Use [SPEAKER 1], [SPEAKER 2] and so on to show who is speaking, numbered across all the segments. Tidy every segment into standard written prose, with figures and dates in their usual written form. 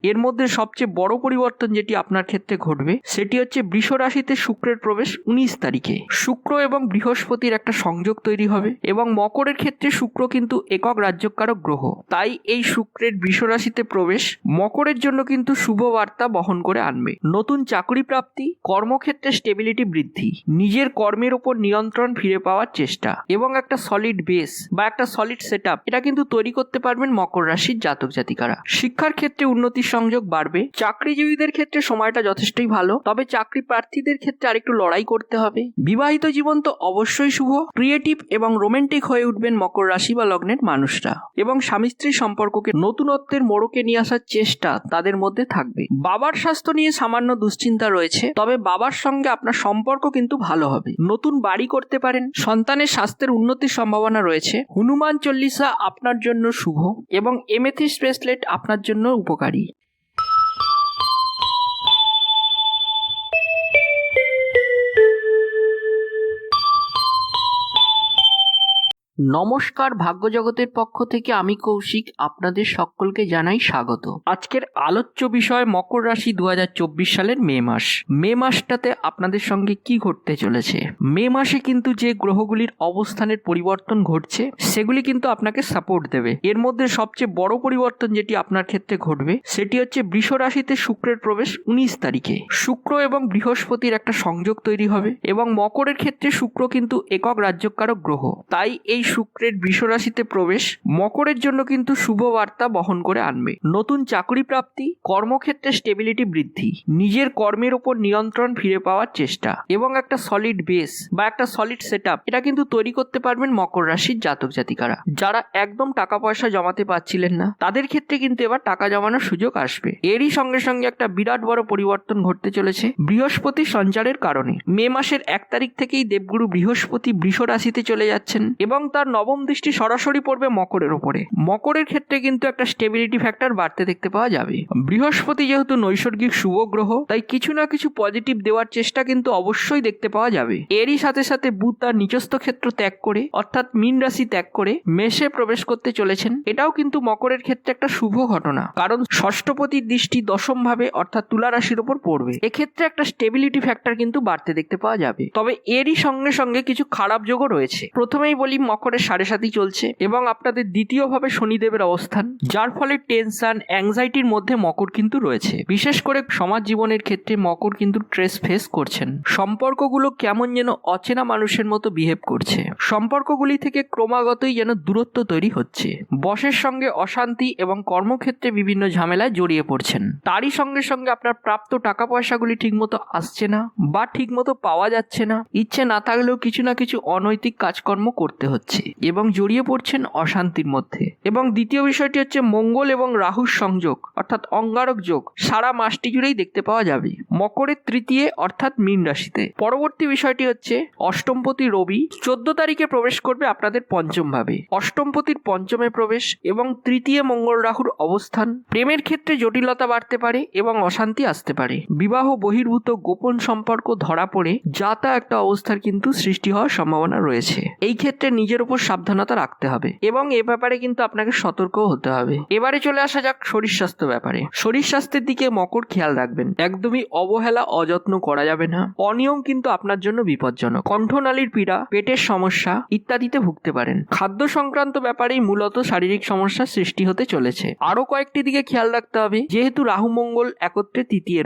[SPEAKER 1] এর মধ্যে সবচেয়ে বড় পরিবর্তন যেটি আপনার ক্ষেত্রে ঘটবে সেটি হচ্ছে বৃষ রাশিতে শুক্রের প্রবেশ 19 তারিখে। শুক্র এবং বৃহস্পতির একটা সংযোগ তৈরি হবে এবং মকরের ক্ষেত্রে শুক্র কিন্তু একক রাজ্যকারক গ্রহ। তাই এই শুক্রের বৃষ রাশিতে প্রবেশ মকরের জন্য কিন্তু শুভ বার্তা বহন করে আনবে। নতুন চাকরি প্রাপ্তি, কর্মক্ষেত্রে স্টেবিলিটি বৃদ্ধি, নিজের কর্মের উপর নিয়ন্ত্রণ ফিরে পাওয়ার চেষ্টা এবং একটা সলিড বেস বা একটা সলিড সেটআপ এটা কিন্তু তৈরি করতে পারবেন মকর রাশির জাতক জাতিকারা। শিক্ষার ক্ষেত্রে উন্নতির সংযোগ বাড়বে। চাকরিজীবীদের ক্ষেত্রে সময়টা যথেষ্টই ভালো, তবে চাকরি প্রার্থীদের ক্ষেত্রে আরেকটু লড়াই করতে হবে। বিবাহিত জীবন তো অবশ্যই শুভ। ক্রিয়েটিভ এবং রোমান্টিক হয়ে উঠবেন মকর রাশি বা লগ্নের মানুষরা এবং স্বামী স্ত্রীর সম্পর্ককে নতুনত্বের মোড়কে নিয়ে আসার চেষ্টা তাদের মধ্যে থাকবে। বাবার স্বাস্থ্য নিয়ে সামান্য দুশ্চিন্তা রয়েছে, তবে বাবার সঙ্গে আপনার সম্পর্ক কিন্তু ভালো হবে। নতুন বাড়ি করতে পারেন। সন্তানের স্বাস্থ্যের উন্নতির সম্ভাবনা রয়েছে। হনুমান চল্লিশা আপনার জন্য শুভ এবং এমেথিস্ট ব্রেসলেট আপনার জন্য উপকারী। নমস্কার, ভাগ্যজগতের পক্ষ থেকে আমি কৌশিক আপনাদের সকলকে জানাই স্বাগত। আজকের আলোচ্য বিষয় মকর রাশি 2024 সালের মে মাস। মে মাসটাতে আপনাদের সঙ্গে কি ঘটতে চলেছে? মে মাসে কিন্তু যে গ্রহগুলির অবস্থানের পরিবর্তন ঘটছে সেগুলি কিন্তু আপনাকে সাপোর্ট দেবে। এর মধ্যে সবচেয়ে বড় পরিবর্তন যেটি আপনার ক্ষেত্রে ঘটবে সেটি হচ্ছে বৃষ রাশিতে শুক্রের প্রবেশ 19 তারিখে। শুক্র এবং বৃহস্পতির একটা সংযোগ তৈরি হবে এবং মকরের ক্ষেত্রে শুক্র কিন্তু একক রাজ্যকারক গ্রহ। তাই এই শুক্রের বৃষ রাশিতে প্রবেশ মকরের জন্য কিন্তু শুভ বার্তা বহন করে আনবে। নতুন চাকরি প্রাপ্তি, কর্মক্ষেত্রে স্টেবিলিটি বৃদ্ধি, নিজের কর্মের উপর নিয়ন্ত্রণ ফিরে পাওয়ার চেষ্টা এবং একটা সলিড বেস বা একটা সলিড সেটআপ এটা কিন্তু তৈরি করতে পারবেন মকর রাশির জাতক জাতিকারা। যারা একদম টাকা পয়সা জমাতে পারছিলেন না তাদের ক্ষেত্রে কিন্তু এবার টাকা জমানোর সুযোগ আসবে। এরই সঙ্গে সঙ্গে একটা বিরাট বড় পরিবর্তন ঘটতে চলেছে বৃহস্পতি সঞ্চারের কারণে। মে মাসের 1 তারিখ থেকেই দেবগুরু বৃহস্পতি বৃষ রাশিতে চলে যাচ্ছেন এবং তার নবম দৃষ্টি সরাসরি পড়বে মকরের ওপরে। মকরের ক্ষেত্রে কিন্তু একটা স্টেবিলিটি ফ্যাক্টর বাড়তে দেখতে পাওয়া যাবে। বৃহস্পতি যেহেতু নৈসর্গিক শুভ গ্রহ, তাই কিছু না কিছু পজিটিভ দেওয়ার চেষ্টা কিন্তু অবশ্যই দেখতে পাওয়া যাবে। এরই সাথে সাথে বুধ তার নিজস্থ ক্ষেত্র ত্যাগ করে অর্থাৎ মীন রাশি ত্যাগ করে মেষে প্রবেশ করতে চলেছেন। এটাও কিন্তু মকরের ক্ষেত্রে একটা শুভ ঘটনা, কারণ ষষ্ঠপতির দৃষ্টি দশম ভাবে অর্থাৎ তুলা রাশির উপর পড়বে। এক্ষেত্রে একটা স্টেবিলিটি ফ্যাক্টর কিন্তু বাড়তে দেখতে পাওয়া যাবে। তবে এরই সঙ্গে সঙ্গে কিছু খারাপ যোগও রয়েছে। প্রথমেই বলি মকরের 7.5 চলছে এবং আপনাদের দ্বিতীয়ভাবে শনিদেবের অবস্থান, যার ফলে টেনশন অ্যাংজাইটির মধ্যে মকর কিন্তু রয়েছে। বিশেষ করে সমাজ জীবনের ক্ষেত্রে মকর কিন্তু স্ট্রেস ফেস করছেন। সম্পর্কগুলো কেমন যেন অচেনা মানুষের মতো বিহেভ করছে। সম্পর্কগুলি থেকে ক্রমাগতই যেন দূরত্ব তৈরি হচ্ছে। বসের সঙ্গে অশান্তি এবং কর্মক্ষেত্রে বিভিন্ন ঝামেলায় জড়িয়ে পড়ছেন। তারই সঙ্গে সঙ্গে আপনার প্রাপ্ত টাকা পয়সাগুলি ঠিকমতো আসছে না বা ঠিকমতো পাওয়া যাচ্ছে না। ইচ্ছে না থাকলেও কিছু না কিছু অনৈতিক কাজকর্ম করতে হচ্ছে এবং জড়িয়ে পড়ছেন অশান্তির মধ্যে। এবং দ্বিতীয় বিষয়টি হচ্ছে মঙ্গল এবং রাহুর সংযোগ অর্থাৎ অঙ্গারক যোগ সারা মাসটি জুড়েই দেখতে পাওয়া যাবে মকরের তৃতীয় অর্থাৎ মীন রাশিতে। পরবর্তী বিষয়টি হচ্ছে অষ্টমপতি রবি 14 তারিখে প্রবেশ করবে আপনাদের পঞ্চম ভাবে। অষ্টমপতির পঞ্চমে প্রবেশ এবং তৃতীয় মঙ্গল রাহুর অবস্থান প্রেমের ক্ষেত্রে জটিলতা বাড়তে পারে এবং অশান্তি আসতে পারে। বিবাহ বহির্ভূত গোপন সম্পর্ক ধরা পড়ে যা তা একটা অবস্থার কিন্তু সৃষ্টি হওয়ার সম্ভাবনা রয়েছে। এই ক্ষেত্রে নিজের উপর সাবধানতা রাখতে হবে এবং এ ব্যাপারে কিন্তু আপনাকে সতর্কও হতে হবে। এবারে চলে আসা যাক শরীর স্বাস্থ্য ব্যাপারে। শরীর স্বাস্থ্যের দিকে মকর খেয়াল রাখবেন। একদমই অবহেলা অযত্ন করা যাবে না। অনিয়ম কিন্তু আপনার জন্য বিপজ্জনক। কণ্ঠনালীর পীড়া, পেটের সমস্যা ইত্যাদিতে ভুগতে পারেন। খাদ্য সংক্রান্ত ব্যাপারেই মূলত শারীরিক সমস্যার সৃষ্টি হতে চলেছে। আরো কয়েকটি দিকে খেয়াল রাখতে হবে। যেহেতু রাহু মঙ্গল একত্রে তৃতীয়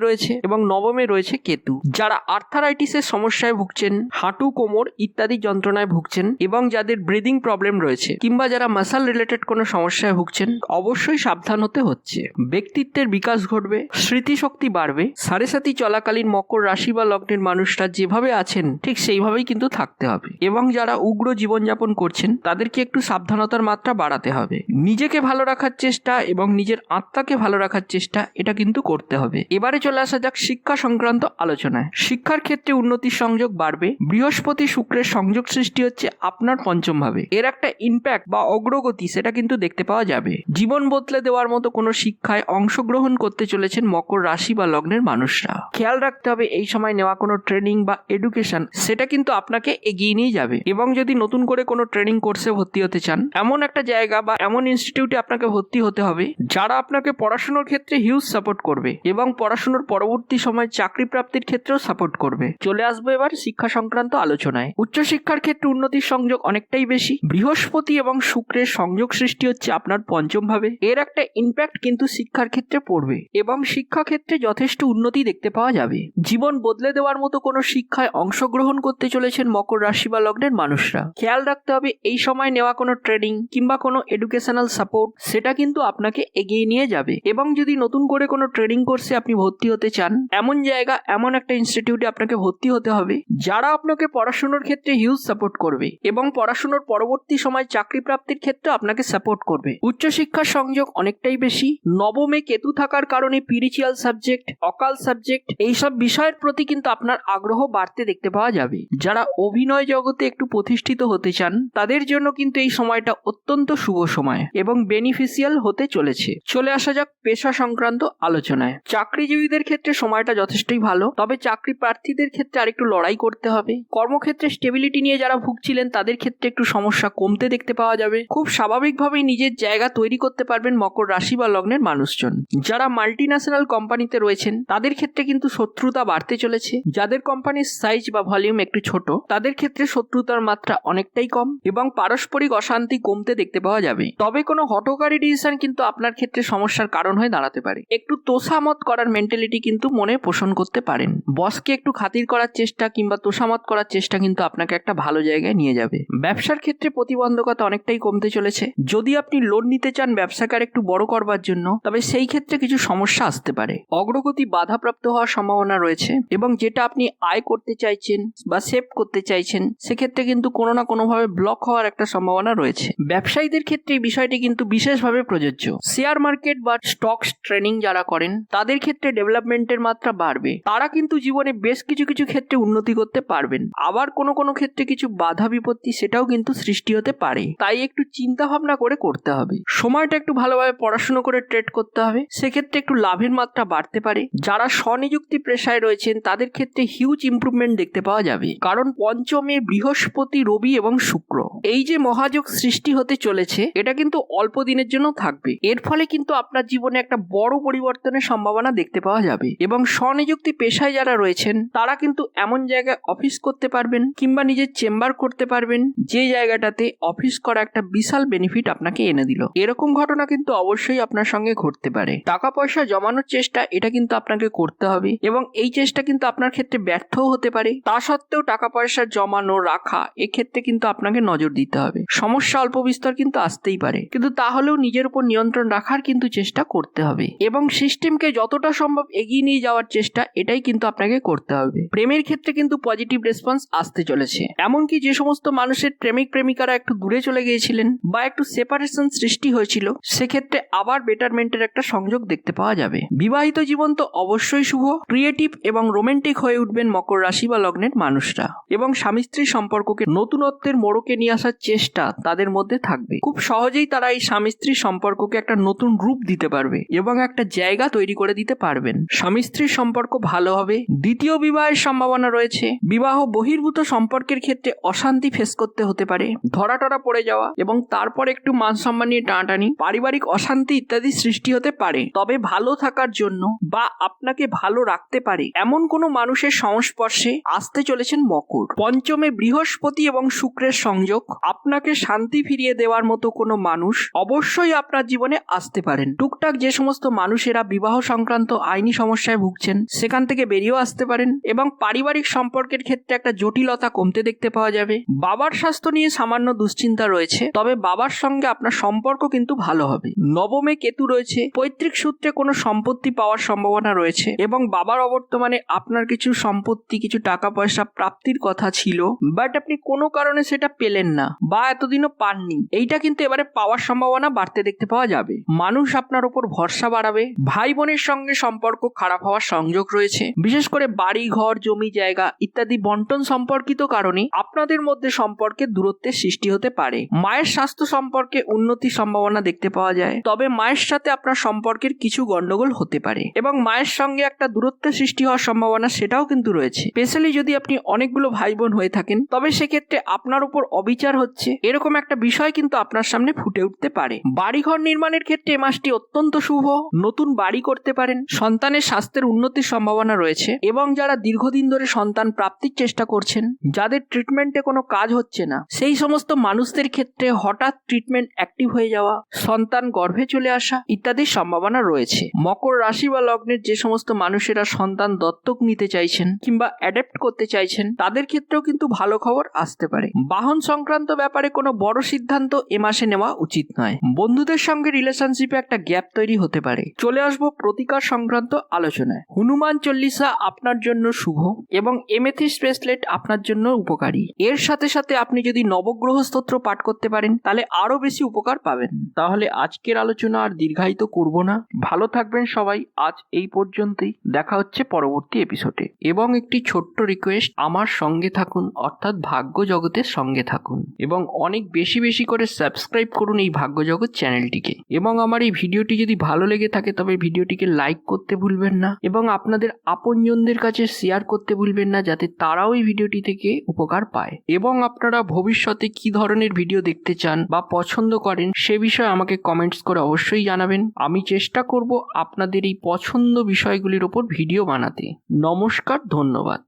[SPEAKER 1] রয়েছে এবং নবমে রয়েছে কেতু। যারা আর্থারাইটিসের সমস্যায় ভুগছেন, হাঁটু কোমর ইত্যাদি যন্ত্রণায় ভুগছেন এবং যাদের ব্রিদিং প্রবলেম রয়েছে কিংবা যারা মাসল রিলেটেড কোনো সমস্যায় ভুগছেন অবশ্যই সাবধান হতে হচ্ছে। ব্যক্তিত্বের বিকাশ ঘটবে, স্মৃতিশক্তি বাড়বে। 7.5 চলাকালীন মকর রাশি বা লগ্নের মানুষরা যেভাবে আছেন ঠিক সেইভাবেই কিন্তু থাকতে হবে এবং যারা উগ্র জীবনযাপন করছেন তাদেরকে একটু সাবধানতার মাত্রা বাড়াতে হবে। নিজেকে ভালো রাখার চেষ্টা এবং নিজের আত্মাকে ভালো রাখার চেষ্টা এটা কিন্তু করতে হবে। এবারে চলে আসা যাক শিক্ষা সংক্রান্ত আলোচনায়। শিক্ষার ক্ষেত্রে উন্নতির সংযোগ বাড়বে। বৃহস্পতি শুক্রের শুক্রের সংযোগ সৃষ্টি হচ্ছে আপনার পঞ্চম ভাবে। এর একটা ইম্প্যাক্ট বা অগ্রগতি সেটা কিন্তু দেখতে পাওয়া যাবে। জীবন বদলে দেওয়ার মতো কোনো শিক্ষায় অংশগ্রহণ করতে চলেছেন মকর রাশি বা লগ্নের মানুষরা। খেয়াল রাখতে হবে এই সময় নেওয়া কোনো ট্রেনিং বা এডুকেশন সেটা কিন্তু আপনাকে এগিয়ে নিয়ে যাবে। এবং যদি নতুন করে কোনো ট্রেনিং কোর্সে ভর্তি হতে চান, এমন একটা জায়গা বা এমন ইনস্টিটিউটে আপনাকে ভর্তি হতে হবে যারা আপনাকে পড়াশোনার ক্ষেত্রে হিউজ সাপোর্ট করবে এবং পড়াশোনার পরবর্তী সময় চাকরি প্রাপ্তির ক্ষেত্রেও সাপোর্ট করবে। চলে আসবো এবার শিক্ষা সংক্রান্ত আলোচনায়। উচ্চশিক্ষার ক্ষেত্রে উন্নতির সংযোগ অনেকটাই বেশি। বৃহস্পতি এবং শুক্রের সংযোগ সৃষ্টি হচ্ছে আপনার পঞ্চম ভাবে। এর একটা ইম্প্যাক্ট কিন্তু শিক্ষার ক্ষেত্রে পড়বে এবং শিক্ষা ক্ষেত্রে যথেষ্ট উন্নতি দেখতে পাওয়া যাবে। জীবন বদলে দেওয়ার মতো কোনো শিক্ষায় অংশগ্রহণ করতে চলেছেন মকর রাশি বা লগ্নের মানুষরা। খেয়াল রাখতে হবে এই সময় নেওয়া কোনো ট্রেনিং কিংবা কোনো এডুকেশনাল সাপোর্ট সেটা কিন্তু আপনাকে এগিয়ে নিয়ে যাবে। এবং যদি নতুন করে কোনো ট্রেনিং কোর্সে আপনি ভর্তি হতে চান, এমন জায়গা এমন একটা ইনস্টিটিউটে আপনাকে ভর্তি হতে হবে যারা আপনাকে পড়াশোনার ক্ষেত্রে হিউজ সাপোর্ট করবে এবং পড়াশোনার পরবর্তী সময় চাকরি প্রাপ্তির ক্ষেত্রে আপনাকে সাপোর্ট করবে। উচ্চশিক্ষার সংযোগ অনেকটাই বেশি। নবমে কেতু থাকার কারণে স্পিরিচুয়াল সাবজেক্ট, অকাল সাবজেক্ট এইসব বিষয়ের প্রতি কিন্তু আপনার আগ্রহ বাড়তে দেখতে পাওয়া যাবে। যারা অভিনয় জগতে একটু প্রতিষ্ঠিত হতে চান তাদের জন্য কিন্তু এই সময়টা অত্যন্ত শুভ সময় এবং বেনিফিশিয়াল হতে চলেছে। চলে আসা যাক পেশা সংক্রান্ত আলোচনায়। চাকরিজীবীদের ক্ষেত্রে সময়টা যথেষ্টই ভালো, তবে চাকরি প্রার্থীদের ক্ষেত্রে আরেকটু লড়াই করতে হবে। কর্মক্ষেত্রে স্টেবিলিটি নিয়ে যারা ভুগছিলেন তাদের ক্ষেত্রে একটু সমস্যা কমতে দেখতে পাওয়া যাবে। খুব স্বাভাবিকভাবেই নিজের জায়গা তৈরি করতে পারবেন মকর রাশি বা লগ্নের মানুষজন। যারা মাল্টিন্যাশনাল কোম্পানিতে রয়েছেন তাদের ক্ষেত্রে কিন্তু শত্রুতা বাড়তে চলেছে। যাদের কোম্পানির সাইজ বা ভলিউম একটু ছোট তাদের ক্ষেত্রে শত্রুতার মাত্রা অনেকটাই কম এবং পারস্পরিক অশান্তি কমতে দেখতে পাওয়া যাবে। তবে কোনো হঠকারী ডিসিশন কিন্তু আপনার ক্ষেত্রে সমস্যার কারণ হয়ে দাঁড়াতে পারে। একটু তোষামত করার মেন্টালিটি কিন্তু মনে পোষণ করতে পারেন। বসকে একটু খাতির করার চেষ্টা কিংবা তোষামত করার চেষ্টা কিন্তু আপনাকে একটা ভালো জায়গায় নিয়ে যাবে। ব্যবসার ক্ষেত্রে প্রতিবন্ধকতা অনেকটাই কমতে চলেছে। যদি আপনি লোন নিতে চান ব্যবসাকে আর একটু বড় করবার জন্য, তবে সেই ক্ষেত্রে কিছু সমস্যা আসতে পারে। অগ্রগতি বাধাপ্রাপ্ত হওয়ার সম্ভাবনা রয়েছে এবং যেটা আপনি আয় করতে চাইছেন বা সেভ করতে চাইছেন সেক্ষেত্রে কিন্তু কোনো না কোনোভাবে ব্লক হওয়ার একটা সম্ভাবনা রয়েছে। ব্যবসায়ীদের ক্ষেত্রে এই বিষয়টি কিন্তু বিশেষভাবে প্রযোজ্য। শেয়ার মার্কেট বা স্টকস ট্রেনিং যারা করেন তাদের ক্ষেত্রে ডেভেলপমেন্টের মাত্রা বাড়বে। তারা কিন্তু জীবনে বেশ কিছু ক্ষেত্রে উন্নতি করতে পারবেন। আবার কোনো ক্ষেত্রে কিছু বাধা বিপত্তি সেটাও কিন্তু সৃষ্টি হতে পারে। তাই একটু চিন্তা ভাবনা করে করতে হবে। সময়টা একটু ভালোভাবে পড়াশোনা করে ট্রেড করতে হবে, সেক্ষেত্রে একটু লাভের মাত্রা বাড়তে পারে। যারা স্বনিযুক্তি পেশায় রয়েছেন তাদের ক্ষেত্রে হিউজ ইমপ্রুভমেন্ট দেখতে পাওয়া যাবে, কারণ পঞ্চমে বৃহস্পতি, রবি এবং শুক্র এই যে মহাযোগ সৃষ্টি হতে চলেছে এটা কিন্তু অল্প দিনের জন্য থাকবে। এর ফলে কিন্তু আপনার জীবনে একটা বড় পরিবর্তনের সম্ভাবনা দেখতে পাওয়া যাবে এবং স্বনিযুক্তি পেশায় যারা রয়েছেন তারা কিন্তু এমন জায়গায় অফিস করতে পারবেন কিংবা নিজের চেম্বার করতে পারবেন যে জায়গাটাতে অফিস করা একটা বিশাল বেনিফিট আপনাকে এনে দিল। এরকম ঘটনা কিন্তু অবশ্যই আপনার সঙ্গে ঘটতে পারে। টাকা পয়সা জমানোর চেষ্টা এটা কিন্তু আপনাকে করতে হবে এবং এই চেষ্টা কিন্তু আপনার ক্ষেত্রে ব্যর্থও হতে পারে। তা সত্ত্বেও টাকা পয়সা জমানো রাখা এক্ষেত্রে কিন্তু আপনাকে নজর দিতে হবে। সমস্যা অল্প বিস্তর কিন্তু আসতেই পারে, কিন্তু তাহলেও নিজের উপর নিয়ন্ত্রণ রাখার কিন্তু চেষ্টা করতে হবে এবং সিস্টেমকে যতটা সম্ভব এগিয়ে নিয়ে যাওয়ার চেষ্টা এটাই কিন্তু আপনাকে করতে হবে। প্রেমের ক্ষেত্রে কিন্তু পজিটিভ রেসপন্স আসতে চলেছে। এমনকি যে সমস্ত মানুষের প্রেমিকারা একটু দূরে চলে গিয়েছিলেন বা একটু সেপারেশন সৃষ্টি হয়েছিল সেক্ষেত্রে আবার বেটারমেন্টের একটা সংযোগ দেখতে পাওয়া যাবে। বিবাহিত জীবন তো অবশ্যই শুভ, ক্রিয়েটিভ এবং রোমান্টিক হয়ে উঠবেন মকর রাশি বা লগ্নের মানুষরা এবং স্বামী স্ত্রীর সম্পর্ককে নতুনত্বের মোড়কে নিয়ে আসার চেষ্টা তাদের মধ্যে থাকবে। খুব সহজেই তারা এই স্বামী স্ত্রীর সম্পর্ককে একটা নতুন রূপ দিতে পারবে এবং একটা জায়গা তৈরি করে দিতে পারবেন। স্বামী স্ত্রীর সম্পর্ক ভালো হবে। দ্বিতীয় বিবাহের সম্ভাবনা রয়েছে। বিবাহ বহির্ভূত সম্পর্কের ক্ষেত্রে অশান্তি ফেস করতে হতে পারে, ধরা পড়ে যাওয়া এবং তারপর একটু মান সম্মান নিয়ে টানাটানি, পারিবারিক অশান্তি ইত্যাদি সৃষ্টি হতে পারে। তবে ভালো থাকার জন্য বা আপনাকে ভালো রাখতে পারে এমন কোনো মানুষের সংস্পর্শে আসতে চলেছেন মকর। পঞ্চমে বৃহস্পতি এবং শুক্রের সংযোগ আপনাকে শান্তি ফিরিয়ে দেওয়ার মতো কোনো মানুষ অবশ্যই আপনার জীবনে আসতে পারেন। টুকটাক যে সমস্ত মানুষেরা বিবাহ সংক্রান্ত আইনি সমস্যায় ভুগছেন সেখান থেকে বেরিয়েও আসতে পারেন এবং পারিবারিক সম্পর্কের ক্ষেত্রে একটা জটিলতা কমতে দেখতে পাওয়া যাবে। বাবার স্বাস্থ্য নিয়ে সামান্য দুশ্চিন্তা রয়েছে, তবে বাবার সঙ্গে আপনার সম্পর্ক কিন্তু ভালো হবে। নবমে কেতু রয়েছে, পৈতৃক সূত্রে কোনো সম্পত্তি পাওয়ার সম্ভাবনা রয়েছে এবং বাবার অবর্তমানে আপনার কিছু সম্পত্তি, কিছু টাকা পয়সা প্রাপ্তির কথা ছিল বাট আপনি কোনো কারণে সেটা পেলেন না বা এতদিনও পাননি, এইটা কিন্তু এবারে পাওয়ার সম্ভাবনা বাড়তে দেখতে পাওয়া যাবে। মানুষ আপনার উপর ভরসা বাড়াবে। ভাই বোনের সঙ্গে সম্পর্ক খারাপ হওয়ার সংযোগ রয়েছে, বিশেষ করে বাড়ি ঘর জমি জায়গা ইত্যাদি বন্টন সম্পর্কিত কারণে আপনাদের মধ্যে সম্পর্কে দূরত্বের সৃষ্টি হতে পারে। মায়ের স্বাস্থ্য সম্পর্কে উন্নতির সম্ভাবনা দেখতে পাওয়া যায়, তবে মায়ের সাথে আপনার সম্পর্কের কিছু গন্ডগোল হতে পারে এবং মায়ের সঙ্গে একটা দূরত্বের সৃষ্টি হওয়ার সম্ভাবনা সেটাও কিন্তু রয়েছে। স্পেশালি যদি আপনি অনেকগুলো ভাই বোন হয়ে থাকেন, তবে সেক্ষেত্রে আপনার উপর অবিচার হচ্ছে এরকম একটা বিষয় কিন্তু আপনার সামনে ফুটে উঠতে পারে। বাড়িঘর নির্মাণের ক্ষেত্রে এই মাসটি অত্যন্ত শুভ। নতুন বাড়ি করতে পারেন, সন্তানের স্বাস্থ্যের উন্নতির সম্ভাবনা রয়েছে এবং যারা দীর্ঘদিন ধরে সন্তান প্রাপ্তির চেষ্টা করছেন, যাদের ট্রিটমেন্টে কোনো কাজ হচ্ছে না, সেই সমস্ত মানুষদের ক্ষেত্রে হঠাৎ ট্রিটমেন্ট অ্যাক্টিভ হয়ে যাওয়া, সন্তান গর্ভে চলে আসা ইত্যাদির সম্ভাবনা রয়েছে। মকর রাশি বা লগ্নের যে সমস্ত মানুষেরা সন্তান দত্তক নিতে চাইছেন কিংবা অ্যাডাপ্ট করতে চাইছেন, তাদের ক্ষেত্রেও কিন্তু ভালো খবর আসতে পারে। বাহন সংক্রান্ত ব্যাপারে কোনো বড় সিদ্ধান্ত এ মাসে নেওয়া উচিত নয়। বন্ধুদের সঙ্গে রিলেশনশিপে একটা গ্যাপ তৈরি হতে পারে। চলে আসবো প্রতিকার সংক্রান্ত আলোচনায়। হনুমান চল্লিশা আপনার জন্য শুভ এবং এমেথিস্ট ব্রেসলেট আপনার জন্য উপকারী। এর সাথে সাথে আপনি যদি নবগ্রহ স্তোত্র পাঠ করতে পারেন তাহলে আরো বেশি উপকার পাবেন। তাহলে আজকের আলোচনা আর দীর্ঘায়িত করব না। ভালো থাকবেন সবাই। আজ এই পর্যন্তই। দেখা হচ্ছে পরবর্তী এপিসোডে। এবং একটি ছোট্ট রিকোয়েস্ট, আমার সঙ্গে থাকুন, অর্থাৎ ভাগ্য জগতের সঙ্গে থাকুন এবং অনেক বেশি বেশি করে সাবস্ক্রাইব করুন এই ভাগ্য জগৎ চ্যানেলটিকে। এবং আমার এই ভিডিওটি যদি ভালো লেগে থাকে তবে ভিডিওটিকে লাইক করতে ভুলবেন না এবং আপনাদের আপনজনদের কাছে শেয়ার করতে ভুলবেন না, যাতে তারাও এই ভিডিওটি থেকে উপকার পায়। এবং আপনারা ভবিষ্যতে কি ধরনের ভিডিও দেখতে চান বা পছন্দ করেন সে বিষয়ে আমাকে কমেন্টস করে অবশ্যই জানাবেন। আমি চেষ্টা করব আপনাদের এই পছন্দ বিষয়গুলির ওপর ভিডিও বানাতে। নমস্কার, ধন্যবাদ।